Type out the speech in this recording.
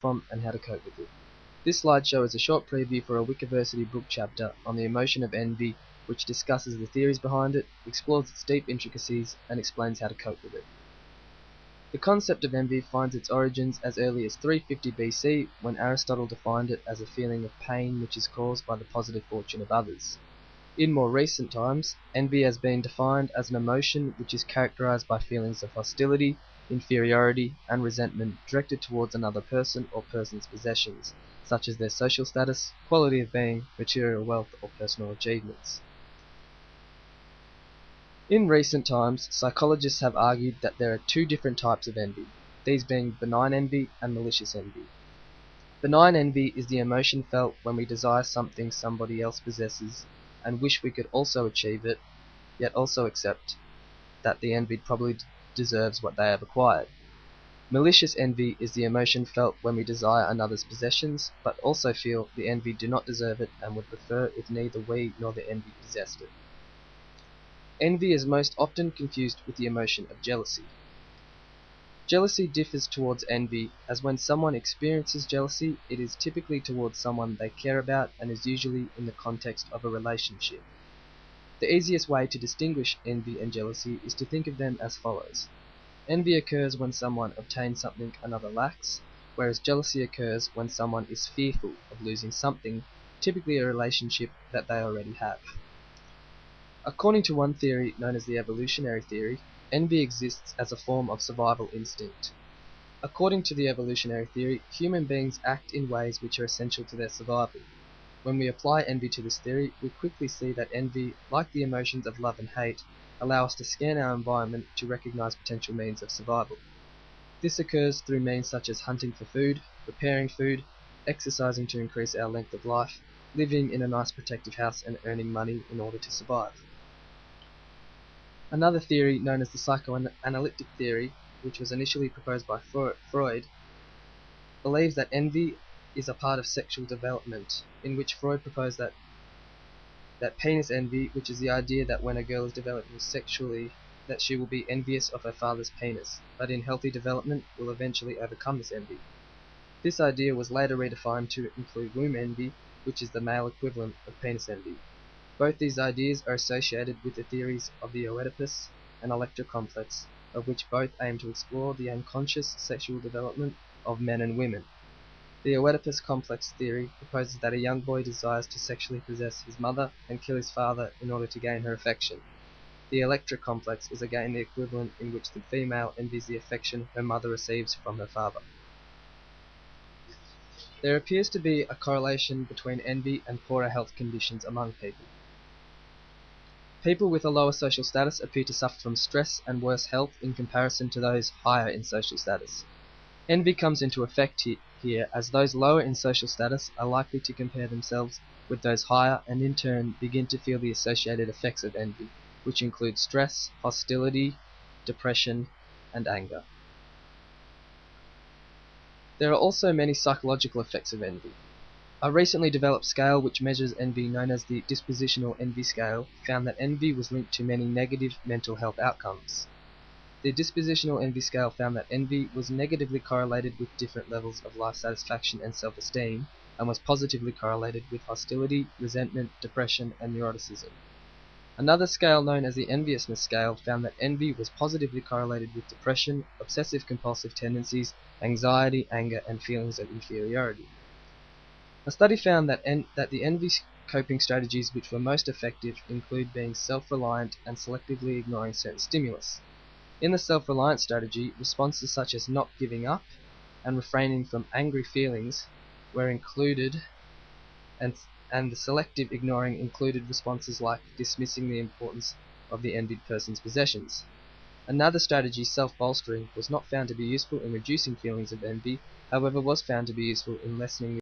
from and how to cope with it. This slideshow is a short preview for a wikiversity book chapter on the emotion of envy, which discusses the theories behind it, explores its deep intricacies, and explains how to cope with it. The concept of envy finds its origins as early as 350 BC, when Aristotle defined it as a feeling of pain which is caused by the positive fortune of others. In more recent times, envy has been defined as an emotion which is characterized by feelings of hostility, inferiority, and resentment directed towards another person or person's possessions, such as their social status, quality of being, material wealth, or personal achievements. In recent times, psychologists have argued that there are two different types of envy, these being benign envy and malicious envy. Benign envy is the emotion felt when we desire something somebody else possesses and wish we could also achieve it, yet also accept that the envied probably deserves what they have acquired. Malicious envy is the emotion felt when we desire another's possessions, but also feel the envied do not deserve it and would prefer if neither we nor the envied possessed it. Envy is most often confused with the emotion of jealousy. Jealousy differs towards envy, as when someone experiences jealousy, it is typically towards someone they care about and is usually in the context of a relationship. The easiest way to distinguish envy and jealousy is to think of them as follows. Envy occurs when someone obtains something another lacks, whereas jealousy occurs when someone is fearful of losing something, typically a relationship that they already have. According to one theory known as the evolutionary theory, envy exists as a form of survival instinct. According to the evolutionary theory, human beings act in ways which are essential to their survival. When we apply envy to this theory, we quickly see that envy, like the emotions of love and hate, allow us to scan our environment to recognize potential means of survival. This occurs through means such as hunting for food, preparing food, exercising to increase our length of life, living in a nice protective house, and earning money in order to survive. Another theory, known as the psychoanalytic theory, which was initially proposed by Freud, believes that envy is a part of sexual development, in which Freud proposed that penis envy, which is the idea that when a girl is developing sexually, that she will be envious of her father's penis, but in healthy development will eventually overcome this envy. This idea was later redefined to include womb envy, which is the male equivalent of penis envy. Both these ideas are associated with the theories of the Oedipus and Electra complex, of which both aim to explore the unconscious sexual development of men and women. The Oedipus complex theory proposes that a young boy desires to sexually possess his mother and kill his father in order to gain her affection. The Electra complex is again the equivalent in which the female envies the affection her mother receives from her father. There appears to be a correlation between envy and poorer health conditions among people. People with a lower social status appear to suffer from stress and worse health in comparison to those higher in social status. Envy comes into effect here, as those lower in social status are likely to compare themselves with those higher and in turn begin to feel the associated effects of envy, which include stress, hostility, depression, and anger. There are also many psychological effects of envy. A recently developed scale which measures envy, known as the dispositional envy scale, found that envy was linked to many negative mental health outcomes. The dispositional envy scale found that envy was negatively correlated with different levels of life satisfaction and self-esteem, and was positively correlated with hostility, resentment, depression, and neuroticism. Another scale, known as the enviousness scale, found that envy was positively correlated with depression, obsessive-compulsive tendencies, anxiety, anger, and feelings of inferiority. A study found that the envy coping strategies which were most effective include being self-reliant and selectively ignoring certain stimulus. In the self-reliant strategy, responses such as not giving up and refraining from angry feelings were included, and the selective ignoring included responses like dismissing the importance of the envied person's possessions. Another strategy, self-bolstering, was not found to be useful in reducing feelings of envy, however was found to be useful in lessening